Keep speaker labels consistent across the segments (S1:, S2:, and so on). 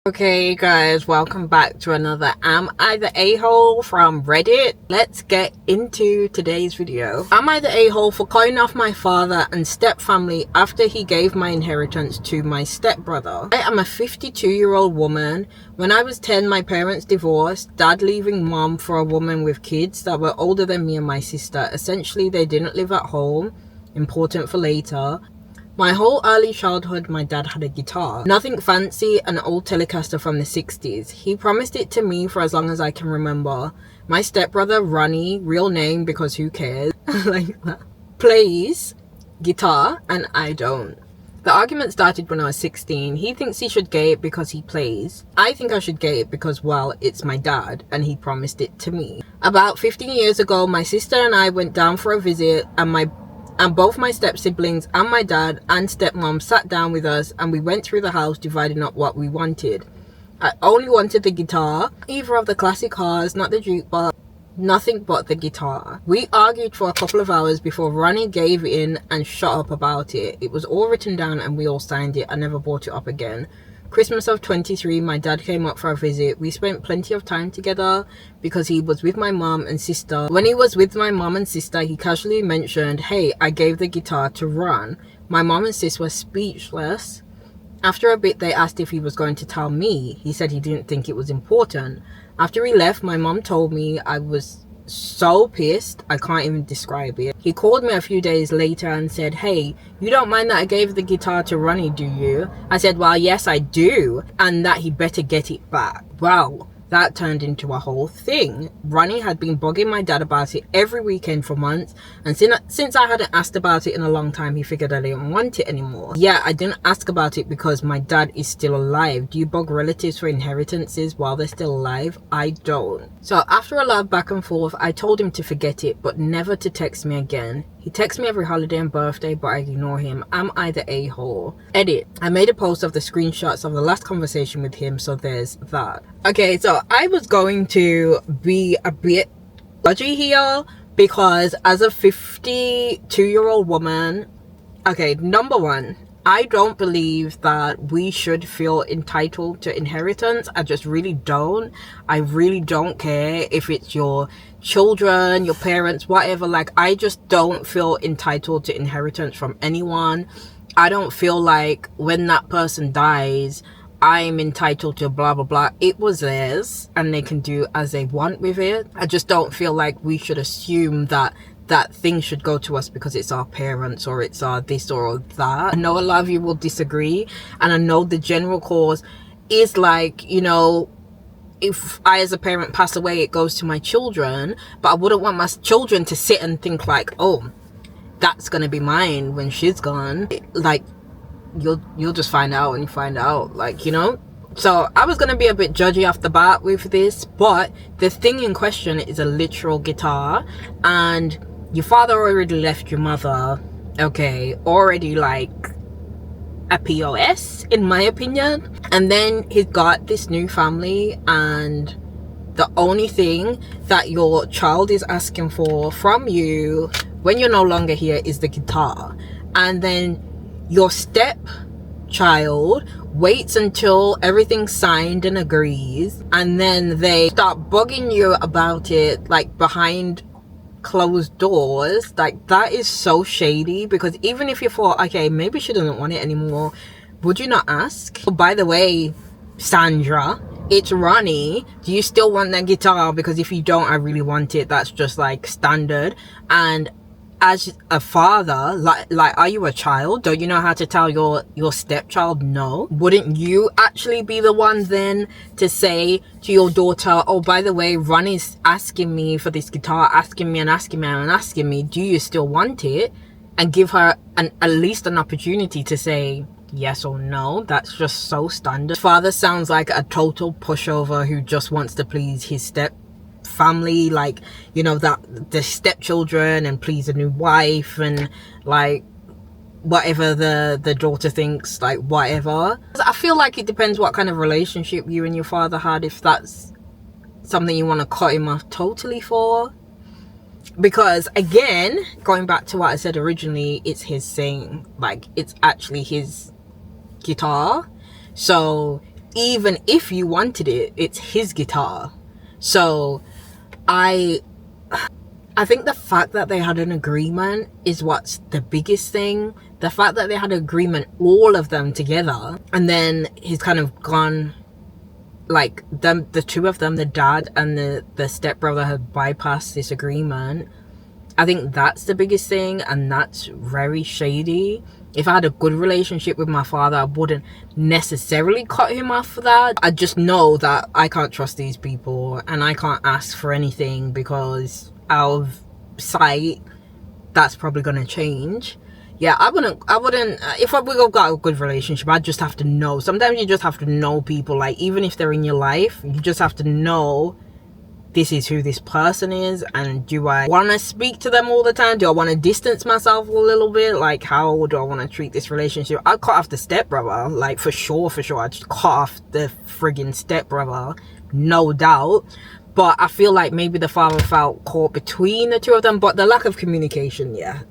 S1: Okay guys, welcome back to another Am I the A-hole from Reddit. Let's get into today's video. Am I the a-hole for cutting off my father and step family after he gave my inheritance to my stepbrother? I am a 52-year-old woman. When I was 10, my parents divorced, dad leaving mom for a woman with kids that were older than me and my sister. Essentially, they didn't live at home. Important for later. My whole early childhood, my dad had a guitar. Nothing fancy, an old Telecaster from the 60s. He promised it to me for as long as I can remember. My stepbrother, Ronnie, real name because who cares, like that, plays guitar and I don't. The argument started when I was 16. He thinks he should get it because he plays. I think I should get it because, well, it's my dad and he promised it to me. About 15 years ago, my sister and I went down for a visit and both my step siblings and my dad and stepmom sat down with us and we went through the house dividing up what we wanted. I only wanted the guitar, either of the classic cars, not the jukebox, nothing but the guitar. We argued for a couple of hours before Ronnie gave in and shut up about it. It was all written down and we all signed it. I never brought it up again. Christmas of 23, my dad came up for a visit. We spent plenty of time together because he was with my mom and sister. When he was with my mom and sister, he casually mentioned, "Hey, I gave the guitar to Ron." My mom and sis were speechless. After a bit, they asked if he was going to tell me. He said he didn't think it was important. After he left, my mom told me. I was so pissed, I can't even describe it. He called me a few days later and said, "Hey, you don't mind that I gave the guitar to Ronnie, do you?" I said, "Well, yes, I do, and that he better get it back." Well, that turned into a whole thing. Ronnie had been bugging my dad about it every weekend for months, and since I hadn't asked about it in a long time, he figured I didn't want it anymore. Yeah, I didn't ask about it because my dad is still alive. Do you bug relatives for inheritances while they're still alive? I don't. So after a lot of back and forth, I told him to forget it, but never to text me again. He texts me every holiday and birthday, but I ignore him. Am I the a-hole? Edit. I made a post of the screenshots of the last conversation with him, so there's that. Okay, so I was going to be a bit judgy here because as a 52-year-old woman, okay, number one, I don't believe that we should feel entitled to inheritance. I just really don't. I really don't care if it's your children, your parents, whatever. Like, I just don't feel entitled to inheritance from anyone. I don't feel like when that person dies, I'm entitled to blah blah blah. It was theirs and they can do as they want with it. I just don't feel like we should assume that thing should go to us because it's our parents or it's our this or that. I know a lot of you will disagree, and I know the general cause is like, you know, if I as a parent pass away, it goes to my children, but I wouldn't want my children to sit and think like, oh, that's gonna be mine when she's gone. Like, you'll just find out when you find out, like, you know. So I was gonna be a bit judgy off the bat with this, but the thing in question is a literal guitar, and your father already left your mother, okay, already like a POS in my opinion, and then he's got this new family, and the only thing that your child is asking for from you when you're no longer here is the guitar. And then your stepchild waits until everything's signed and agrees, and then they start bugging you about it, like behind closed doors. Like, that is so shady, because even if you thought, okay, maybe she doesn't want it anymore, would you not ask? Oh, by the way, Sandra, it's Ronnie, do you still want that guitar? Because if you don't, I really want it. That's just like standard. And as a father, like are you a child? Don't you know how to tell your stepchild no? Wouldn't you actually be the one then to say to your daughter, oh, by the way, Ronnie's asking me for this guitar, asking me and asking me and asking me, do you still want it? And give her at least an opportunity to say yes or no. That's just so standard. Father sounds like a total pushover who just wants to please his step family, like, you know, that the stepchildren, and please a new wife, and like whatever the daughter thinks, like whatever. I feel like it depends what kind of relationship you and your father had, if that's something you want to cut him off totally for. Because again, going back to what I said originally, it's his thing. Like, it's actually his guitar. So even if you wanted it, it's his guitar. So I think the fact that they had an agreement is what's the biggest thing. The fact that they had an agreement, all of them together, and then he's kind of gone, like the two of them, the dad and the stepbrother, had bypassed this agreement. I think that's the biggest thing, and that's very shady. If I had a good relationship with my father, I wouldn't necessarily cut him off for that. I just know that I can't trust these people, and I can't ask for anything because out of sight, that's probably going to change. Yeah, I wouldn't if we've got a good relationship, I'd just have to know. Sometimes you just have to know people, like even if they're in your life, you just have to know this is who this person is, and do I want to speak to them all the time? Do I want to distance myself a little bit? Like, how do I want to treat this relationship? I'd cut off the stepbrother, like for sure. I'd just cut off the friggin' stepbrother, no doubt. But I feel like maybe the father felt caught between the two of them, but the lack of communication, yeah.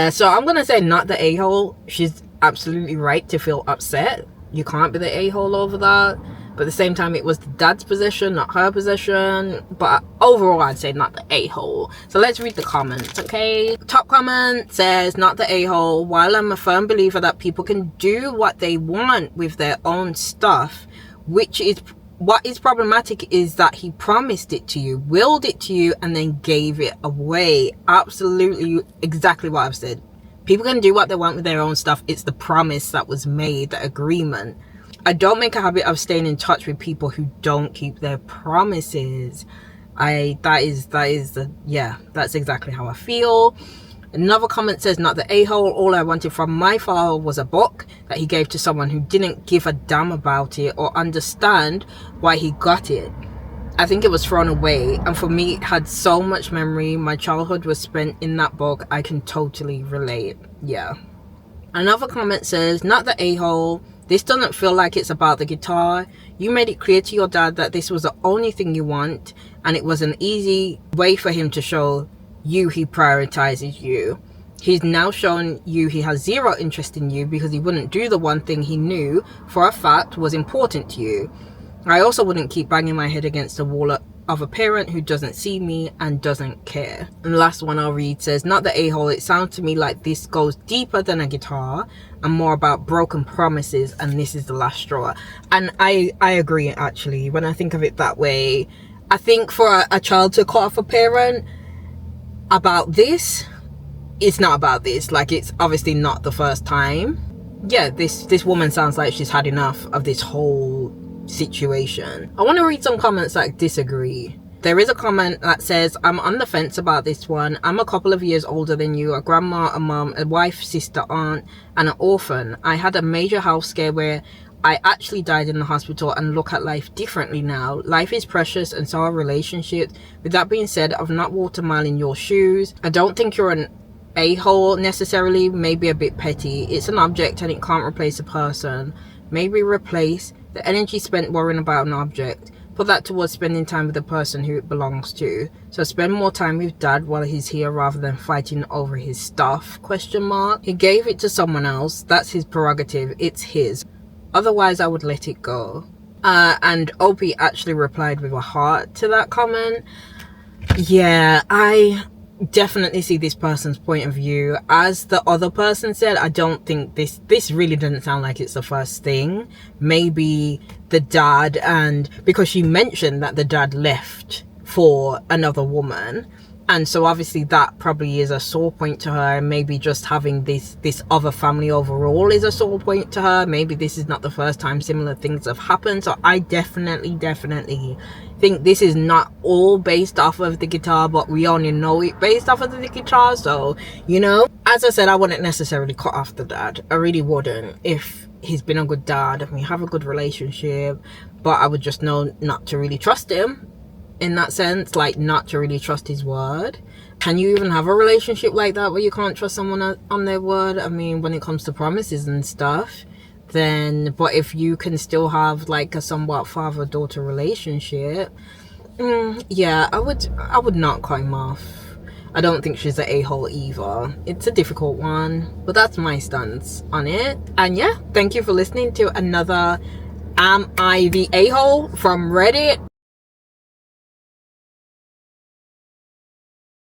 S1: So I'm gonna say not the a-hole. She's absolutely right to feel upset. You can't be the a-hole over that. But at the same time, it was the dad's position, not her position. But overall, I'd say not the a-hole. So let's read the comments, okay? Top comment says, not the a-hole. While I'm a firm believer that people can do what they want with their own stuff, what is problematic is that he promised it to you, willed it to you, and then gave it away. Absolutely, exactly what I've said. People can do what they want with their own stuff. It's the promise that was made, the agreement. I don't make a habit of staying in touch with people who don't keep their promises. That's exactly how I feel. Another comment says, not the a-hole. All I wanted from my father was a book that he gave to someone who didn't give a damn about it or understand why he got it. I think it was thrown away, and for me it had so much memory. My childhood was spent in that book. I can totally relate. Yeah. Another comment says, not the a-hole. This doesn't feel like it's about the guitar. You made it clear to your dad that this was the only thing you want, and it was an easy way for him to show you he prioritizes you. He's now shown you he has zero interest in you because he wouldn't do the one thing he knew for a fact was important to you. I also wouldn't keep banging my head against the wall of a parent who doesn't see me and doesn't care. And the last one I'll read says, not the a-hole. It sounds to me like this goes deeper than a guitar and more about broken promises, and this is the last straw. And I agree, actually. When I think of it that way, I think for a child to cut off a parent about this, it's not about this. Like, it's obviously not the first time. Yeah, this woman sounds like she's had enough of this whole situation. I want to read some comments that disagree. There is a comment that says, I'm on the fence about this one. I'm a couple of years older than you, a grandma, a mom, a wife, sister, aunt, and an orphan. I had a major health scare where I actually died in the hospital and look at life differently now. Life is precious and so are relationships. With that being said, I've not walked a mile in your shoes. I don't think you're an a-hole necessarily, maybe a bit petty. It's an object and it can't replace a person. Maybe replace the energy spent worrying about an object. Put that towards spending time with the person who it belongs to. So spend more time with dad while he's here rather than fighting over his stuff, ? He gave it to someone else. That's his prerogative. It's his. Otherwise, I would let it go. And Opie actually replied with a heart to that comment. Yeah, I definitely see this person's point of view. As the other person said, I don't think this really doesn't sound like it's the first thing. Maybe the dad, and because she mentioned that the dad left for another woman, and so obviously that probably is a sore point to her. Maybe just having this other family overall is a sore point to her. Maybe this is not the first time similar things have happened. So I definitely think this is not all based off of the guitar, but we only know it based off of the guitar. So, you know, as I said, I wouldn't necessarily cut off the dad. I really wouldn't, if he's been a good dad and we have a good relationship. But I would just know not to really trust him. In that sense, like, not to really trust his word. Can you even have a relationship like that where you can't trust someone on their word? I mean, when it comes to promises and stuff, then, but if you can still have like a somewhat father-daughter relationship, yeah, I would not cut him off. I don't think she's an a-hole either. It's a difficult one, but that's my stance on it. And yeah, thank you for listening to another Am I the a-hole from Reddit?